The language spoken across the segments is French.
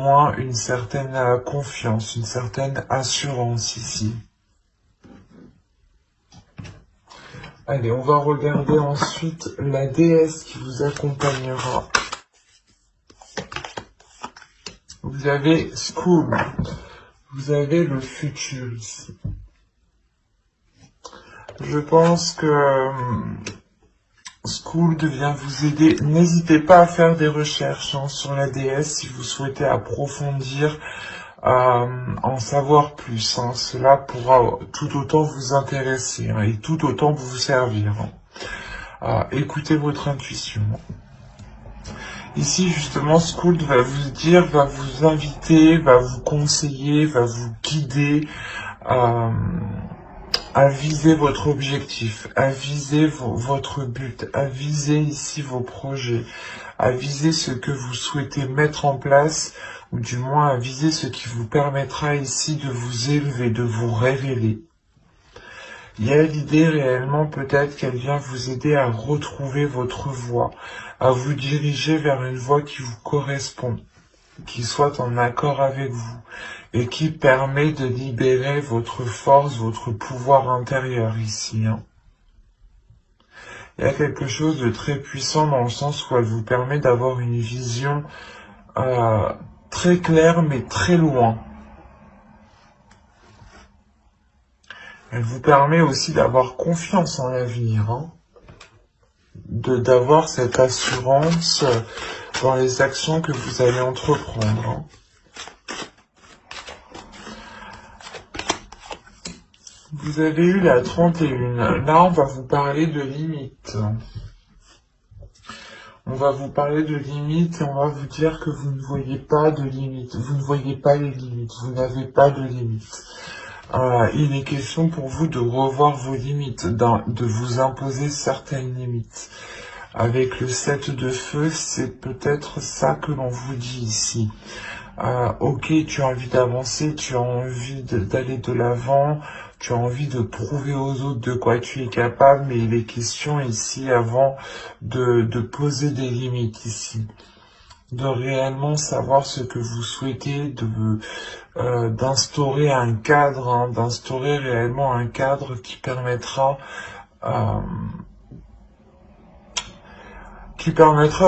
moins une certaine confiance, une certaine assurance ici. Allez, on va regarder ensuite la déesse qui vous accompagnera. Vous avez School, vous avez le futur ici. Je pense que School vient vous aider. N'hésitez pas à faire des recherches sur la déesse si vous souhaitez approfondir, en savoir plus. Cela pourra tout autant vous intéresser et tout autant vous servir. Écoutez votre intuition. Ici, justement, School va vous dire, va vous inviter, va vous conseiller, va vous guider à viser votre objectif, à viser votre but, à viser ici vos projets, à viser ce que vous souhaitez mettre en place, ou du moins à viser ce qui vous permettra ici de vous élever, de vous révéler. Il y a l'idée réellement peut-être qu'elle vient vous aider à retrouver votre voie, à vous diriger vers une voie qui vous correspond, qui soit en accord avec vous, et qui permet de libérer votre force, votre pouvoir intérieur ici. Il y a quelque chose de très puissant dans le sens où elle vous permet d'avoir une vision très claire mais très loin. Elle vous permet aussi d'avoir confiance en l'avenir, d'avoir cette assurance dans les actions que vous allez entreprendre. Vous avez eu la 31. Là, on va vous parler de limites. On va vous parler de limites et on va vous dire que vous ne voyez pas de limites. Vous ne voyez pas les limites. Vous n'avez pas de limites. Il est question pour vous de revoir vos limites, de vous imposer certaines limites. Avec le 7 de feu, c'est peut-être ça que l'on vous dit ici. Ok, tu as envie d'avancer, tu as envie d'aller de l'avant, tu as envie de prouver aux autres de quoi tu es capable, mais il est question ici avant de poser des limites ici. De réellement savoir ce que vous souhaitez, d'instaurer un cadre, d'instaurer réellement un cadre qui permettra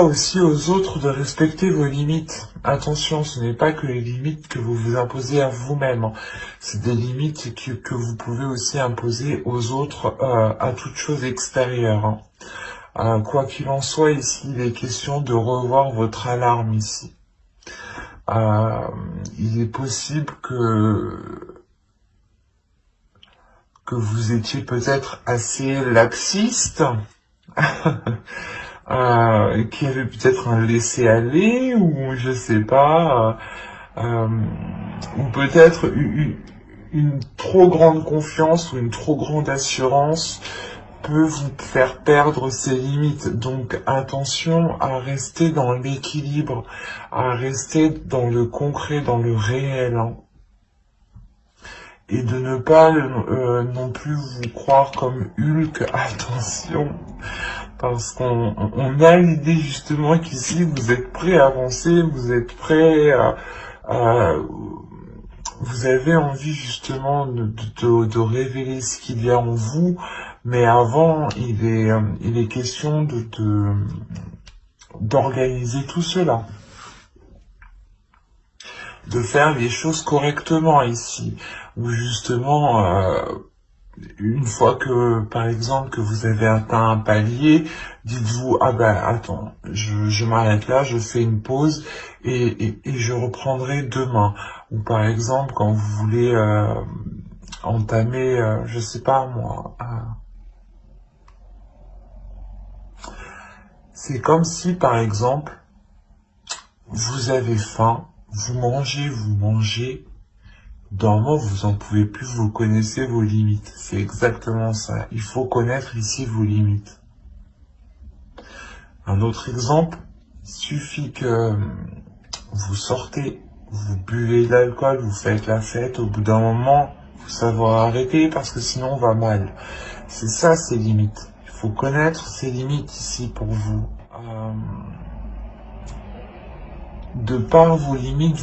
aussi aux autres de respecter vos limites. Attention, ce n'est pas que les limites que vous vous imposez à vous-même, c'est des limites que vous pouvez aussi imposer aux autres, à toute chose extérieure. Quoi qu'il en soit, ici, il est question de revoir votre alarme ici. Il est possible que vous étiez peut-être assez laxiste, qu'il y avait peut-être un laisser-aller, ou je sais pas, ou peut-être une trop grande confiance ou une trop grande assurance peut vous faire perdre ses limites. Donc attention à rester dans l'équilibre, à rester dans le concret, dans le réel, et de ne pas non plus vous croire comme Hulk. Attention, parce qu'on a l'idée justement qu'ici vous êtes prêt à avancer, vous êtes prêt vous avez envie justement de révéler ce qu'il y a en vous, mais avant il est question d'organiser tout cela, de faire les choses correctement ici, où justement une fois que, par exemple, que vous avez atteint un palier, dites-vous, ah ben, attends, je m'arrête là, je fais une pause et je reprendrai demain. Ou par exemple, quand vous voulez entamer, je sais pas moi, c'est comme si, par exemple, vous avez faim, vous mangez, normalement, vous en pouvez plus, vous connaissez vos limites. C'est exactement ça. Il faut connaître ici vos limites. Un autre exemple, il suffit que vous sortez, vous buvez de l'alcool, vous faites la fête, au bout d'un moment, vous savoir arrêter parce que sinon on va mal. C'est ça, ces limites. Il faut connaître ces limites ici pour vous. de par vos limites,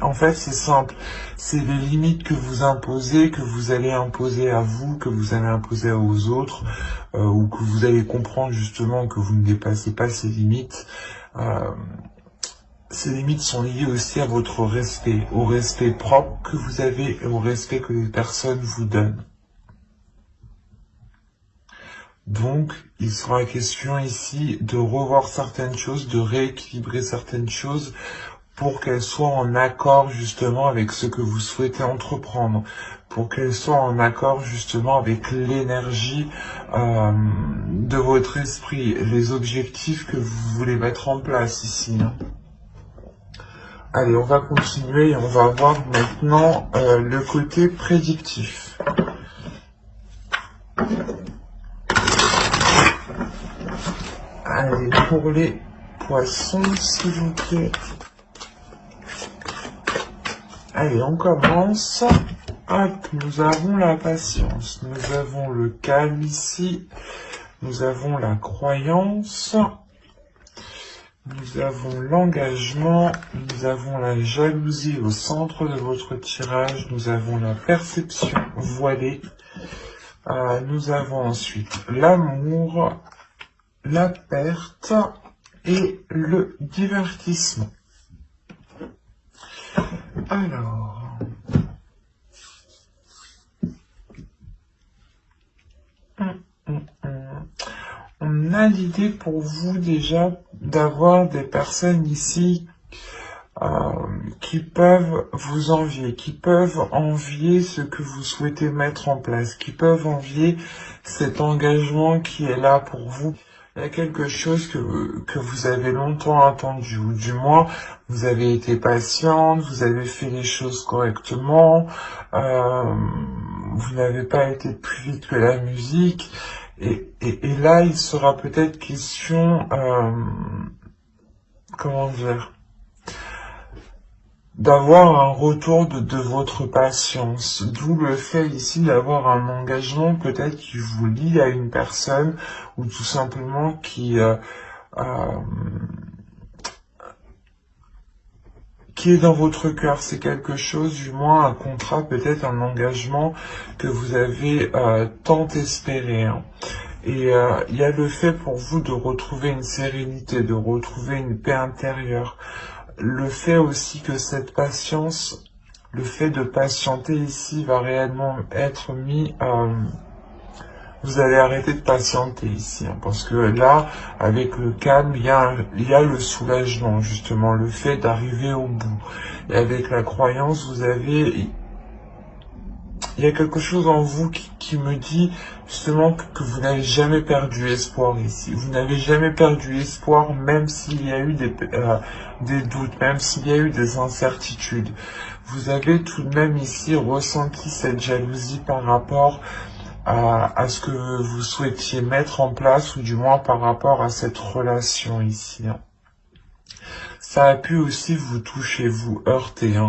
en fait, c'est simple. C'est les limites que vous imposez, que vous allez imposer à vous, que vous allez imposer aux autres, ou que vous allez comprendre justement que vous ne dépassez pas ces limites. Ces limites sont liées aussi à votre respect, au respect propre que vous avez et au respect que les personnes vous donnent. Donc, il sera question ici de revoir certaines choses, de rééquilibrer certaines choses pour qu'elles soient en accord justement avec ce que vous souhaitez entreprendre, pour qu'elles soient en accord justement avec l'énergie de votre esprit, les objectifs que vous voulez mettre en place ici. Allez, on va continuer et on va voir maintenant le côté prédictif. Allez, pour les poissons, s'il vous plaît. Allez, on commence. Hop, nous avons la patience, nous avons le calme ici, nous avons la croyance, nous avons l'engagement, nous avons la jalousie au centre de votre tirage, nous avons la perception voilée, nous avons ensuite l'amour, la perte et le divertissement. Alors, on a l'idée pour vous déjà d'avoir des personnes ici qui peuvent vous envier, qui peuvent envier ce que vous souhaitez mettre en place, qui peuvent envier cet engagement qui est là pour vous. Il y a quelque chose que vous avez longtemps attendu, ou du moins, vous avez été patiente, vous avez fait les choses correctement, vous n'avez pas été plus vite que la musique, et là, il sera peut-être question, comment dire, d'avoir un retour de votre patience, d'où le fait ici d'avoir un engagement peut-être qui vous lie à une personne ou tout simplement qui est dans votre cœur. C'est quelque chose, du moins un contrat, peut-être un engagement que vous avez tant espéré. Et il y a le fait pour vous de retrouver une sérénité, de retrouver une paix intérieure. Le fait aussi que cette patience, le fait de patienter ici va réellement être mis... vous allez arrêter de patienter ici, parce que là, avec le calme, il y a le soulagement, justement, le fait d'arriver au bout. Et avec la croyance, il y a quelque chose en vous qui me dit justement que vous n'avez jamais perdu espoir ici. Vous n'avez jamais perdu espoir, même s'il y a eu des doutes, même s'il y a eu des incertitudes. Vous avez tout de même ici ressenti cette jalousie par rapport à ce que vous souhaitiez mettre en place, ou du moins par rapport à cette relation ici. Ça a pu aussi vous toucher, vous heurter.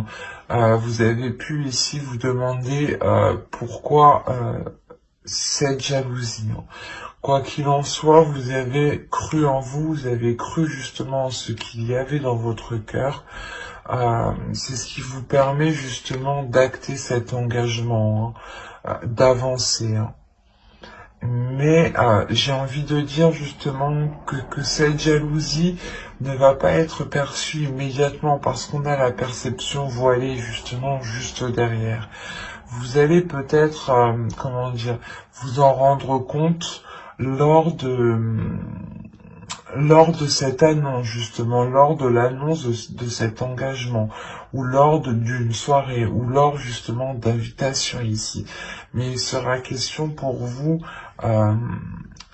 Vous avez pu ici vous demander pourquoi cette jalousie. Quoi qu'il en soit, vous avez cru en vous, vous avez cru justement en ce qu'il y avait dans votre cœur. C'est ce qui vous permet justement d'acter cet engagement, d'avancer. Mais j'ai envie de dire justement que cette jalousie ne va pas être perçue immédiatement parce qu'on a la perception voilée justement juste derrière. Vous allez peut-être, comment dire, vous en rendre compte lors de cette annonce, justement, lors de l'annonce de cet engagement, ou lors d'une soirée, ou lors justement d'invitation ici. Mais il sera question pour vous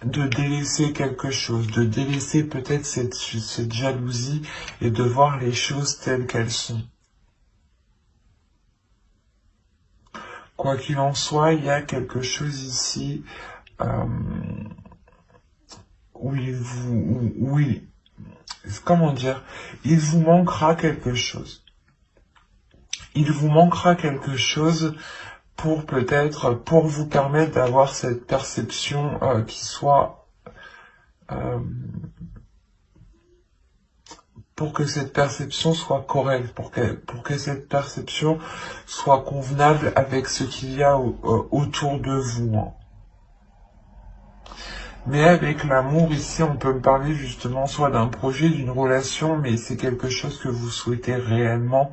de délaisser quelque chose, de délaisser peut-être cette jalousie et de voir les choses telles qu'elles sont. Quoi qu'il en soit, il y a quelque chose ici comment dire, il vous manquera quelque chose. Il vous manquera quelque chose pour vous permettre d'avoir cette perception qui soit pour que cette perception soit correcte, pour que cette perception soit convenable avec ce qu'il y a autour de vous. Hein. Mais avec l'amour, ici, on peut me parler justement soit d'un projet, d'une relation, mais c'est quelque chose que vous souhaitez réellement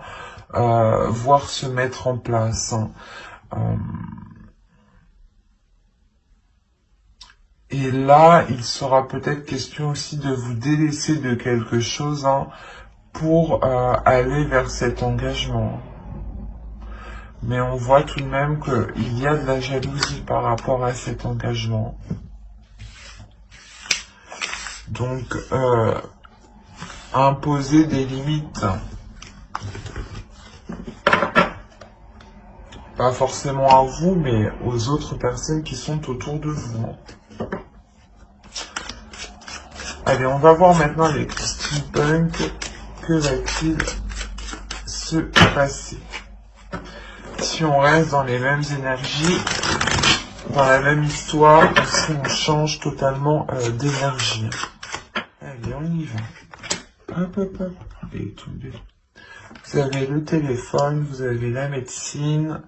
voir se mettre en place. Hein. Et là, il sera peut-être question aussi de vous délaisser de quelque chose hein, pour aller vers cet engagement. Mais on voit tout de même qu'il y a de la jalousie par rapport à cet engagement. Donc, imposer des limites. Pas forcément à vous, mais aux autres personnes qui sont autour de vous. Allez, on va voir maintenant les steampunks. Que va-t-il se passer? Si on reste dans les mêmes énergies, dans la même histoire, ou si on change totalement d'énergie. Allez, on y va. Hop, hop, hop. Allez, tombez. Vous avez le téléphone, vous avez la médecine,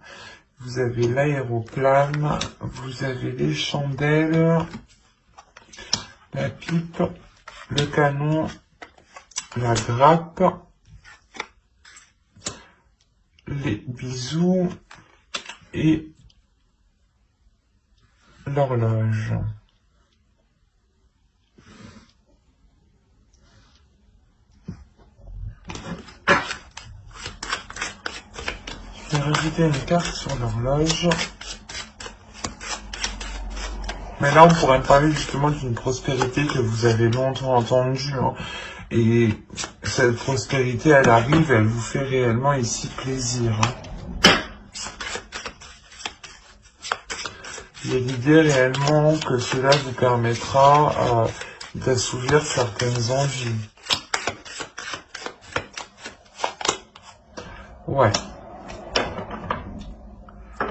vous avez l'aéroplane, vous avez les chandelles, la pipe, le canon, la grappe, les bisous et l'horloge. Je vais rajouter une carte sur l'horloge. Mais là, on pourrait parler justement d'une prospérité que vous avez longtemps entendue. Hein. Et cette prospérité, elle arrive, elle vous fait réellement ici plaisir. Hein. Il y a l'idée réellement que cela vous permettra d'assouvir certaines envies. Ouais.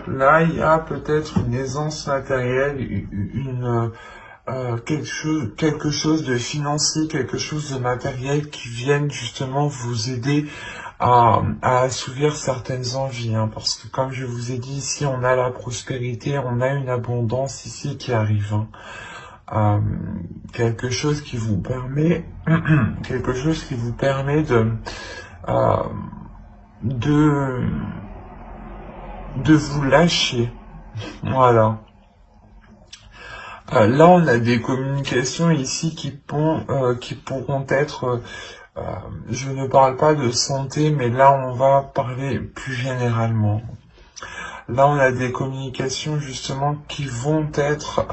Là, il y a peut-être une aisance matérielle, quelque chose de financier, quelque chose de matériel qui vienne justement vous aider à assouvir certaines envies. Hein, parce que comme je vous ai dit ici, on a la prospérité, on a une abondance ici qui arrive. Hein. Quelque chose qui vous permet, de vous lâcher. Voilà. Là, on a des communications ici qui pourront être... je ne parle pas de santé, mais là, on va parler plus généralement. Là, on a des communications, justement, qui vont peut-être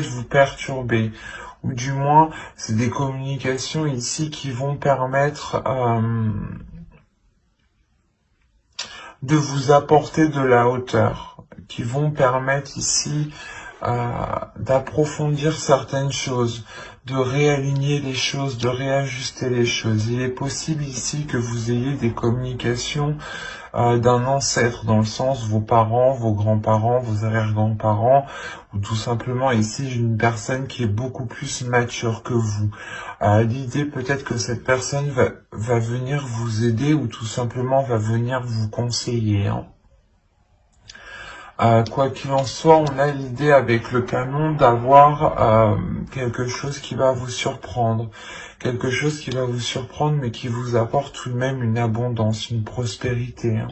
vous perturber. Ou du moins, c'est des communications ici qui vont permettre... de vous apporter de la hauteur, qui vont permettre ici d'approfondir certaines choses, de réaligner les choses, de réajuster les choses. Il est possible ici que vous ayez des communications d'un ancêtre, dans le sens vos parents, vos grands-parents, vos arrière-grands-parents, ou tout simplement ici une personne qui est beaucoup plus mature que vous. L'idée peut-être que cette personne va venir vous aider ou tout simplement va venir vous conseiller. Hein. Quoi qu'il en soit, on a l'idée avec le canon d'avoir quelque chose qui va vous surprendre. Quelque chose qui va vous surprendre mais qui vous apporte tout de même une abondance, une prospérité. Hein.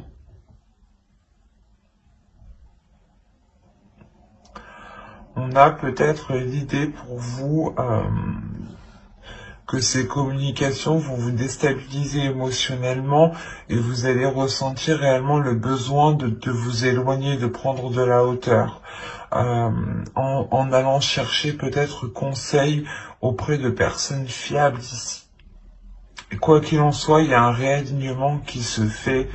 On a peut-être l'idée pour vous que ces communications vont vous déstabiliser émotionnellement et vous allez ressentir réellement le besoin de vous éloigner, de prendre de la hauteur, en allant chercher peut-être conseil auprès de personnes fiables ici. Et quoi qu'il en soit, il y a un réalignement qui se fait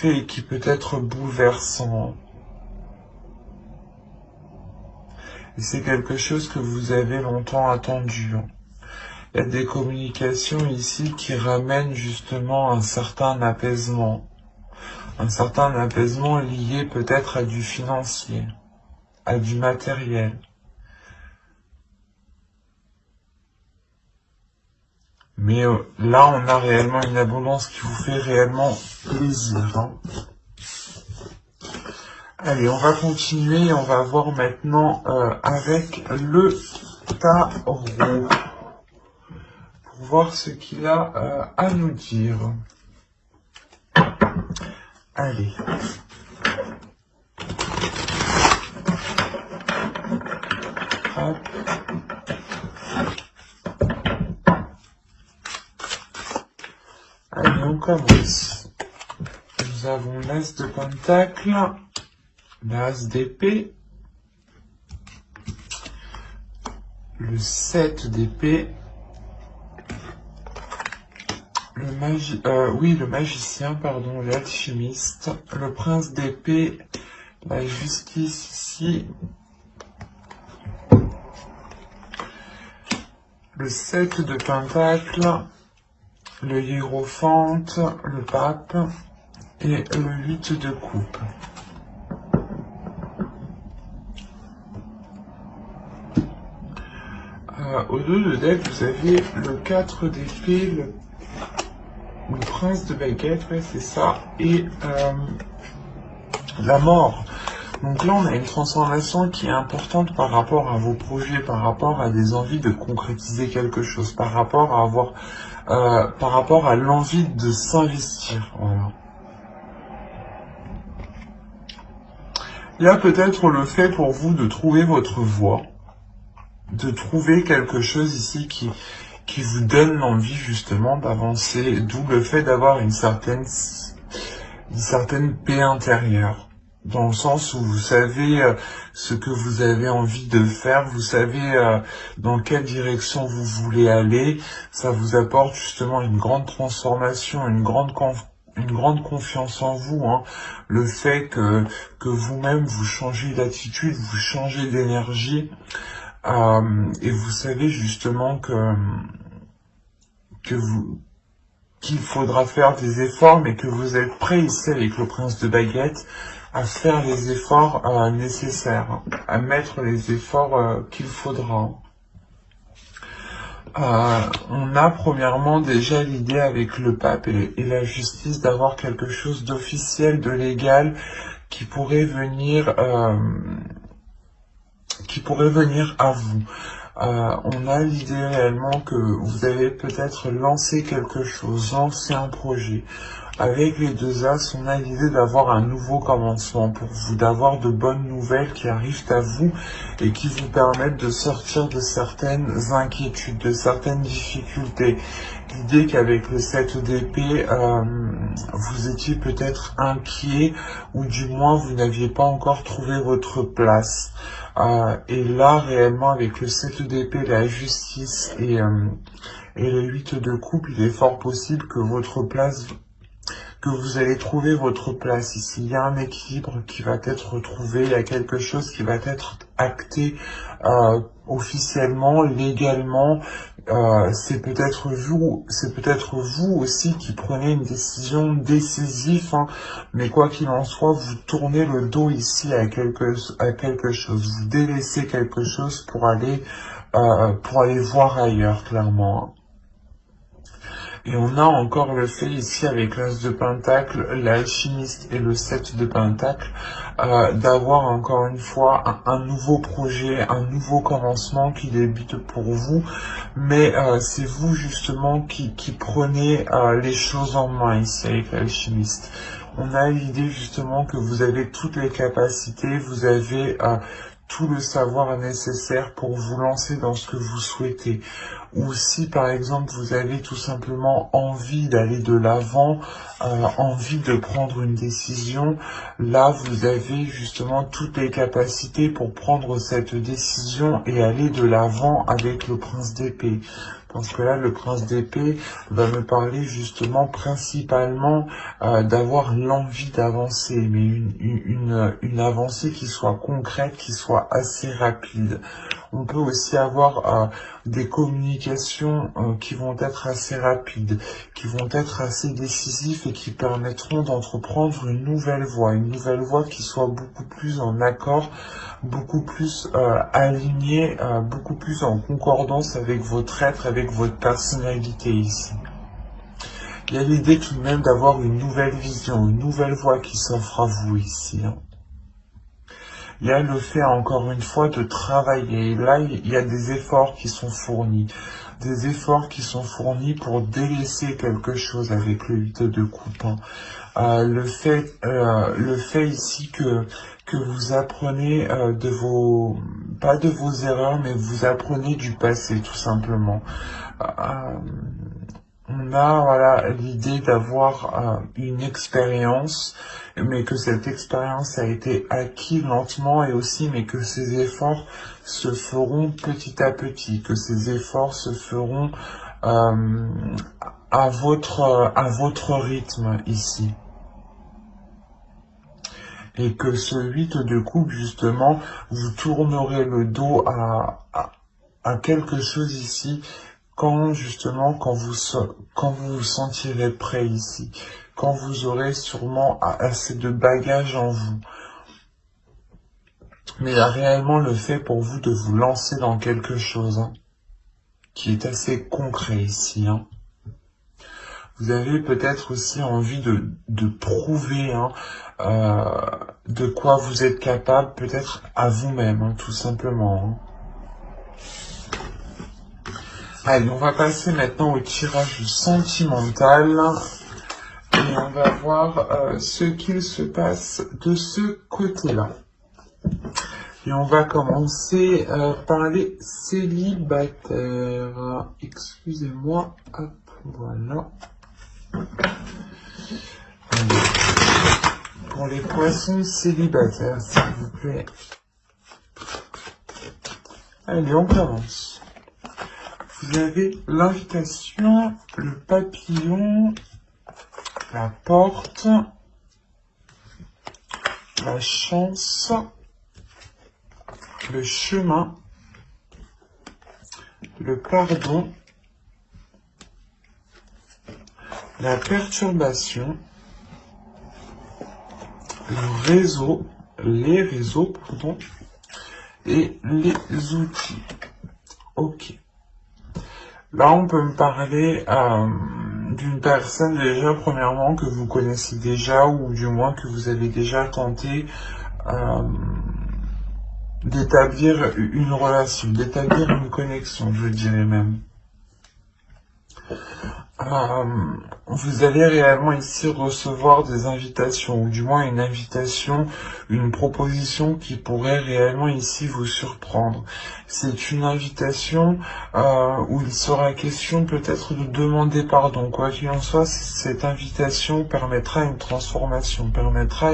et qui peut être bouleversant. Et c'est quelque chose que vous avez longtemps attendu. Il y a des communications ici qui ramènent justement un certain apaisement. Un certain apaisement lié peut-être à du financier, à du matériel. Mais là, on a réellement une abondance qui vous fait réellement plaisir. Hein. Allez, on va continuer. On va voir maintenant avec le tarot. Pour voir ce qu'il a à nous dire. Allez. Hop. Allez, on commence. Nous avons l'As de Pentacle, l'As d'épée, le 7 d'épée, le magicien, pardon, l'alchimiste, le prince d'épée, la justice ici, le 7 de Pentacle, le hiérophante, le pape et le 8 de coupe. Au dos de deck, vous avez le 4 d'épée, le prince de baguette, ouais, c'est ça, et la mort. Donc là, on a une transformation qui est importante par rapport à vos projets, par rapport à des envies de concrétiser quelque chose, par rapport à avoir, par rapport à l'envie de s'investir. Voilà. Il y a peut-être le fait pour vous de trouver votre voie, de trouver quelque chose ici qui vous donne l'envie justement d'avancer, d'où le fait d'avoir une certaine paix intérieure. Dans le sens où vous savez ce que vous avez envie de faire, vous savez dans quelle direction vous voulez aller, ça vous apporte justement une grande transformation, une grande confiance en vous, hein. Le fait que vous-même vous changez d'attitude, vous changez d'énergie, et vous savez justement qu'il faudra faire des efforts, mais que vous êtes prêt ici avec le prince de baguette à faire les efforts nécessaires, à mettre les efforts qu'il faudra. On a premièrement déjà l'idée avec le pape et la justice d'avoir quelque chose d'officiel, de légal, qui pourrait venir à vous. On a l'idée réellement que vous avez peut-être lancé quelque chose, lancé un projet. Avec les deux As, on a l'idée d'avoir un nouveau commencement pour vous, d'avoir de bonnes nouvelles qui arrivent à vous et qui vous permettent de sortir de certaines inquiétudes, de certaines difficultés. L'idée qu'avec le 7 d'épée, vous étiez peut-être inquiet ou du moins vous n'aviez pas encore trouvé votre place. Et là, réellement, avec le 7 d'épée, la justice et le 8 de coupe, il est fort possible que vous allez trouver votre place ici. Il y a un équilibre qui va être trouvé, il y a quelque chose qui va être acté officiellement, légalement. C'est peut-être vous aussi qui prenez une décision décisive, hein, mais quoi qu'il en soit, vous tournez le dos ici à quelque chose, vous délaissez quelque chose pour aller voir ailleurs, clairement. Et on a encore le fait ici avec l'As de Pentacle, l'alchimiste et le 7 de Pentacle, d'avoir encore une fois un nouveau projet, un nouveau commencement qui débute pour vous, mais c'est vous justement qui prenez les choses en main ici avec l'alchimiste. On a l'idée justement que vous avez toutes les capacités, vous avez tout le savoir nécessaire pour vous lancer dans ce que vous souhaitez. Ou si par exemple vous avez tout simplement envie d'aller de l'avant, envie de prendre une décision, là vous avez justement toutes les capacités pour prendre cette décision et aller de l'avant avec le prince d'épée. Parce que là, le prince d'épée va me parler justement principalement d'avoir l'envie d'avancer, mais une avancée qui soit concrète, qui soit assez rapide. On peut aussi avoir des communications qui vont être assez rapides, qui vont être assez décisives et qui permettront d'entreprendre une nouvelle voie qui soit beaucoup plus en accord, beaucoup plus alignée, beaucoup plus en concordance avec votre être, avec votre personnalité ici. Il y a l'idée tout de même d'avoir une nouvelle vision, une nouvelle voie qui s'offre à vous ici. Il y a le fait, encore une fois, de travailler. Et là, il y a des efforts qui sont fournis. Des efforts qui sont fournis pour délaisser quelque chose avec le 8 de coupe. Le fait ici que vous apprenez pas de vos erreurs, mais vous apprenez du passé, tout simplement. On a voilà l'idée d'avoir une expérience, mais que cette expérience a été acquise lentement et aussi, mais que ces efforts se feront petit à petit, que ces efforts se feront à votre rythme ici. Et que ce 8 de coupe, justement, vous tournerez le dos à quelque chose ici, quand vous vous sentirez prêt ici, quand vous aurez sûrement assez de bagages en vous. Mais il y a réellement le fait pour vous de vous lancer dans quelque chose, qui est assez concret ici. Vous avez peut-être aussi envie de prouver de quoi vous êtes capable, peut-être à vous-même, tout simplement. Allez, on va passer maintenant au tirage sentimental et on va voir ce qu'il se passe de ce côté-là. Et on va commencer par les célibataires. Excusez-moi, hop, voilà. Allez. Pour les poissons célibataires, s'il vous plaît. Allez, on commence. Vous avez l'invitation, le papillon, la porte, la chance, le chemin, le pardon, la perturbation, le réseau, les réseaux, pardon, et les outils. Ok. Là, on peut me parler d'une personne déjà, premièrement, que vous connaissez déjà, ou du moins que vous avez déjà tenté d'établir une relation, d'établir une connexion, je dirais même. Vous allez réellement ici recevoir des invitations, ou du moins une invitation, une proposition qui pourrait réellement ici vous surprendre. C'est une invitation où il sera question peut-être de demander pardon. Quoi qu'il en soit, cette invitation permettra une transformation, permettra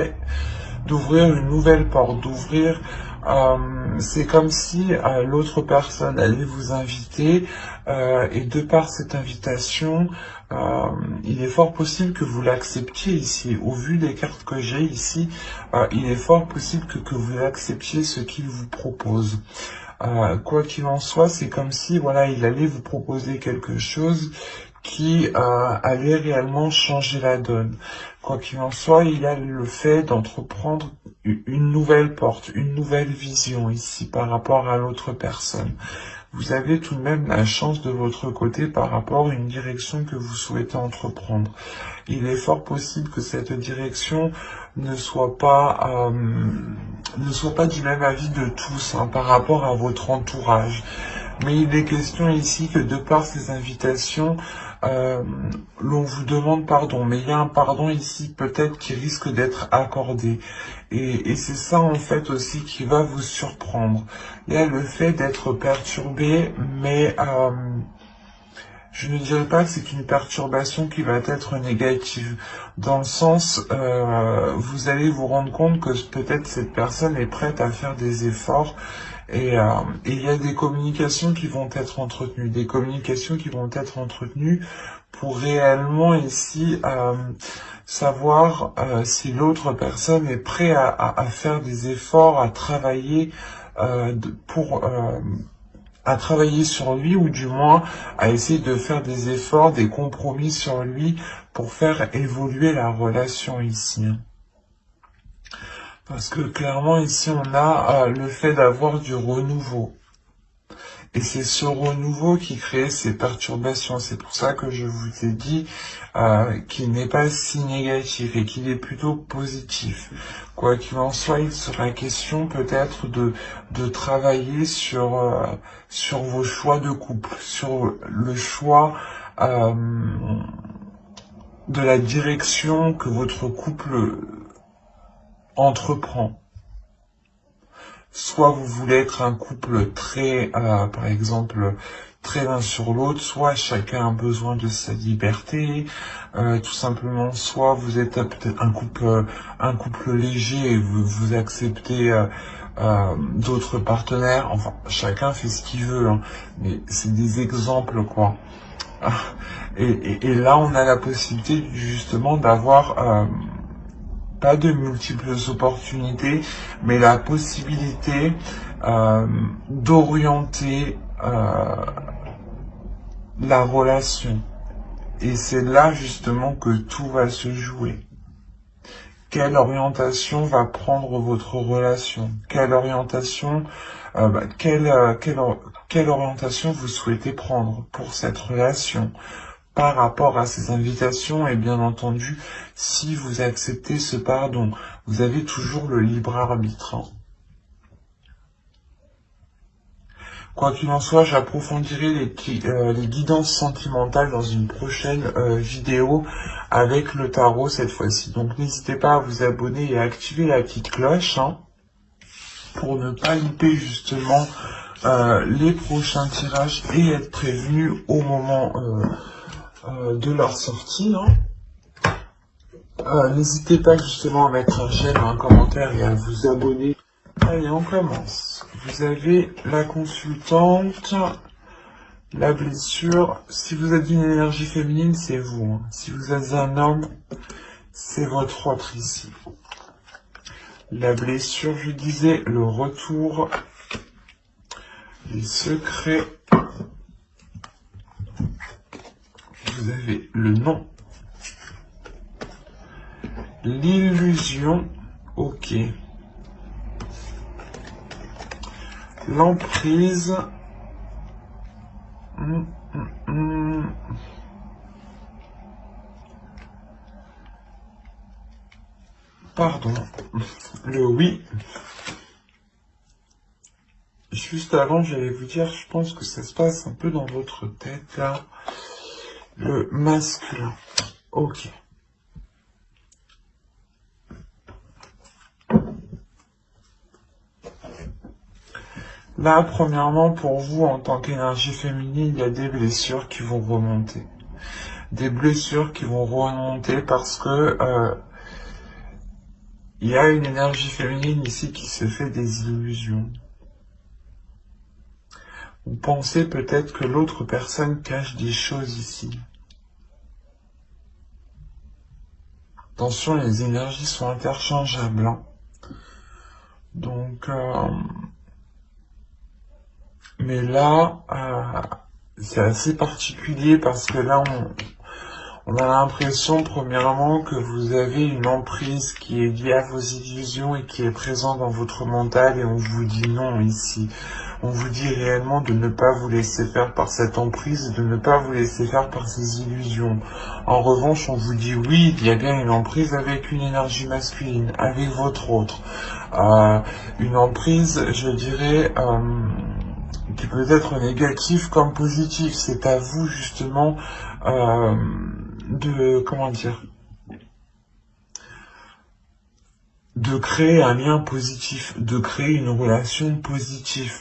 d'ouvrir une nouvelle porte, d'ouvrir... c'est comme si l'autre personne allait vous inviter et de par cette invitation, il est fort possible que vous l'acceptiez ici. Au vu des cartes que j'ai ici, il est fort possible que vous acceptiez ce qu'il vous propose. Quoi qu'il en soit, c'est comme si voilà, il allait vous proposer quelque chose qui allait réellement changer la donne. Quoi qu'il en soit, il y a le fait d'entreprendre une nouvelle porte, une nouvelle vision ici par rapport à l'autre personne. Vous avez tout de même la chance de votre côté par rapport à une direction que vous souhaitez entreprendre. Il est fort possible que cette direction ne soit pas du même avis de tous par rapport à votre entourage. Mais il est question ici que de par ces invitations, l'on vous demande pardon. Mais il y a un pardon ici peut-être qui risque d'être accordé. Et c'est ça en fait aussi qui va vous surprendre. Il y a le fait d'être perturbé, mais je ne dirais pas que c'est une perturbation qui va être négative. Dans le sens, vous allez vous rendre compte que peut-être cette personne est prête à faire des efforts. Et il y a des communications qui vont être entretenues, pour réellement ici savoir si l'autre personne est prête à faire des efforts, à travailler à travailler sur lui, ou du moins à essayer de faire des efforts, des compromis sur lui pour faire évoluer la relation ici. Parce que clairement ici on a le fait d'avoir du renouveau. Et c'est ce renouveau qui crée ces perturbations. C'est pour ça que je vous ai dit qu'il n'est pas si négatif et qu'il est plutôt positif. Quoi qu'il en soit, il sera question peut-être de travailler sur vos choix de couple, sur le choix de la direction que votre couple entreprend. Soit vous voulez être un couple très, par exemple, très l'un sur l'autre, soit chacun a besoin de sa liberté, tout simplement, soit vous êtes peut-être un couple léger et vous acceptez d'autres partenaires, enfin, chacun fait ce qu'il veut, hein, mais c'est des exemples, quoi. Et là, on a la possibilité, justement, d'avoir pas de multiples opportunités, mais la possibilité d'orienter la relation. Et c'est là justement que tout va se jouer. Quelle orientation va prendre votre relation? Quelle orientation, quelle orientation vous souhaitez prendre pour cette relation? Par rapport à ces invitations, et bien entendu, si vous acceptez ce pardon, vous avez toujours le libre arbitre. Quoi qu'il en soit, j'approfondirai les guidances sentimentales dans une prochaine vidéo avec le tarot cette fois-ci. Donc n'hésitez pas à vous abonner et à activer la petite cloche pour ne pas louper justement les prochains tirages et être prévenu au moment de leur sortie. N'hésitez pas justement à mettre un j'aime, un commentaire et à vous abonner. Allez, on commence. Vous avez la consultante, la blessure. Si vous êtes d'une énergie féminine, c'est vous. Si vous êtes un homme, c'est votre autre ici. La blessure, je disais, le retour, les secrets. Vous avez le nom. L'illusion, ok. L'emprise. Pardon. Le oui. Juste avant, j'allais vous dire, je pense que ça se passe un peu dans votre tête, là. Le masculin. Ok. Là, premièrement, pour vous, en tant qu'énergie féminine, il y a des blessures qui vont remonter. Des blessures qui vont remonter parce que il y a une énergie féminine ici qui se fait des illusions. Vous pensez peut-être que l'autre personne cache des choses ici. Attention, les énergies sont interchangeables. Donc, mais là, c'est assez particulier parce que là, on a l'impression, premièrement, que vous avez une emprise qui est liée à vos illusions et qui est présente dans votre mental, et on vous dit non ici. On vous dit réellement de ne pas vous laisser faire par cette emprise, de ne pas vous laisser faire par ces illusions. En revanche, on vous dit oui, il y a bien une emprise avec une énergie masculine, avec votre autre. Une emprise, je dirais, qui peut être négative comme positive. C'est à vous, justement, de créer un lien positif, de créer une relation positive.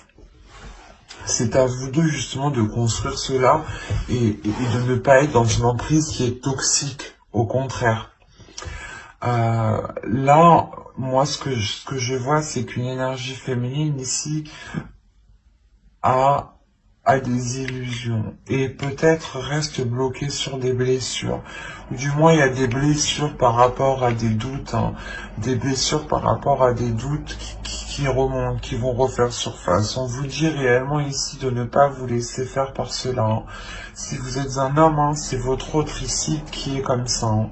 C'est à vous deux, justement, de construire cela et de ne pas être dans une emprise qui est toxique, au contraire. Là, moi, ce que je vois, c'est qu'une énergie féminine ici a à des illusions et peut-être reste bloqué sur des blessures. Ou du moins, il y a des blessures par rapport à des doutes, hein, des blessures par rapport à des doutes qui remontent, qui vont refaire surface. On vous dit réellement ici de ne pas vous laisser faire par cela, hein. Si vous êtes un homme, hein, c'est votre autre ici qui est comme ça, hein.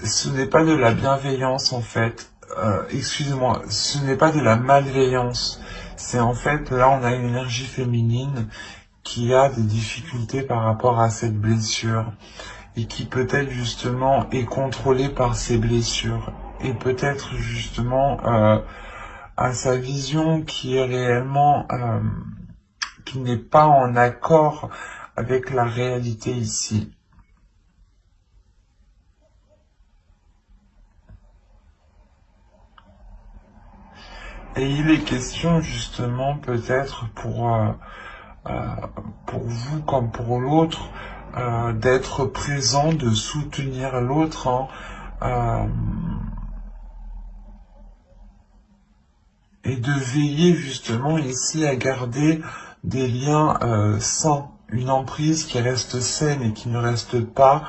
Ce n'est pas de la bienveillance en fait. Excusez-moi, ce n'est pas de la malveillance. C'est en fait, là on a une énergie féminine qui a des difficultés par rapport à cette blessure et qui peut-être justement est contrôlée par ces blessures et peut-être justement à sa vision qui est réellement, qui n'est pas en accord avec la réalité ici. Et il est question justement peut-être pour vous comme pour l'autre, d'être présent, de soutenir l'autre, hein, et de veiller justement ici à garder des liens sains, une emprise qui reste saine et qui ne reste pas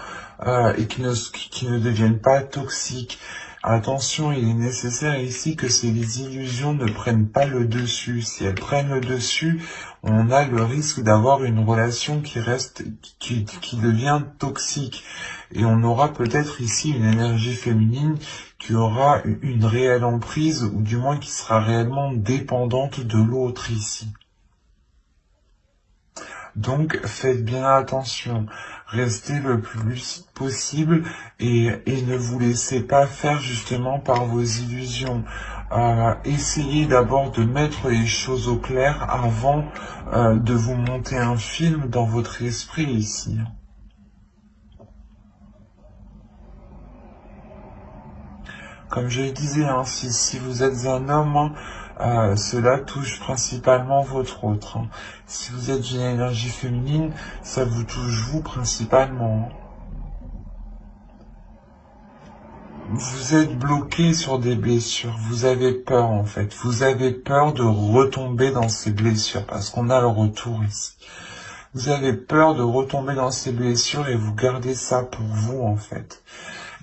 et qui ne deviennent pas toxiques. Attention, il est nécessaire ici que ces illusions ne prennent pas le dessus. Si elles prennent le dessus, on a le risque d'avoir une relation qui reste, qui devient toxique. Et on aura peut-être ici une énergie féminine qui aura une réelle emprise, ou du moins qui sera réellement dépendante de l'autre ici. Donc faites bien attention, restez le plus lucide possible et ne vous laissez pas faire justement par vos illusions. Essayez d'abord de mettre les choses au clair avant de vous monter un film dans votre esprit ici. Comme je le disais, hein, si vous êtes un homme, cela touche principalement votre autre, hein. Si vous êtes une énergie féminine, ça vous touche vous principalement, hein. Vous êtes bloqué sur des blessures, vous avez peur en fait, vous avez peur de retomber dans ces blessures, parce qu'on a le retour ici. Vous avez peur de retomber dans ces blessures et vous gardez ça pour vous en fait.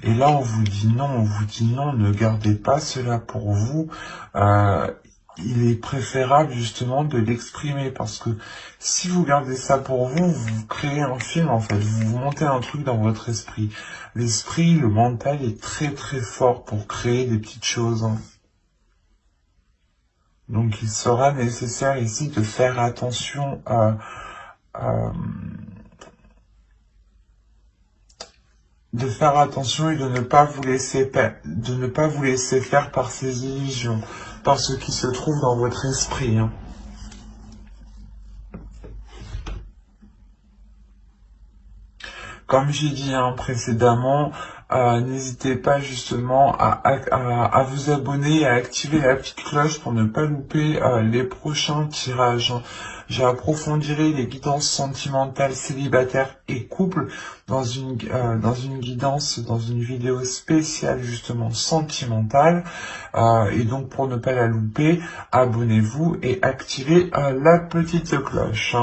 Et là, on vous dit non, ne gardez pas cela pour vous. Il est préférable justement de l'exprimer parce que si vous gardez ça pour vous, vous créez un film en fait, vous montez un truc dans votre esprit. L'esprit, le mental est très très fort pour créer des petites choses, hein. Donc il sera nécessaire ici de faire attention et de ne pas vous laisser faire par ces illusions, par ce qui se trouve dans votre esprit, hein. Comme j'ai dit précédemment, n'hésitez pas justement à vous abonner et à activer la petite cloche pour ne pas louper les prochains tirages. J'approfondirai les guidances sentimentales, célibataires et couples dans une guidance, dans une vidéo spéciale justement sentimentale. Et donc pour ne pas la louper, abonnez-vous et activez la petite cloche,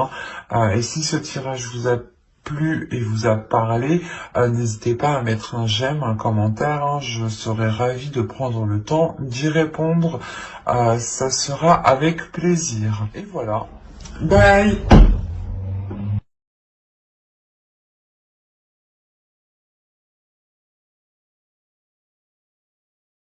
hein. Et si ce tirage vous a plu et vous a parlé, n'hésitez pas à mettre un j'aime, un commentaire, hein, je serai ravi de prendre le temps d'y répondre, ça sera avec plaisir. Et voilà, bye.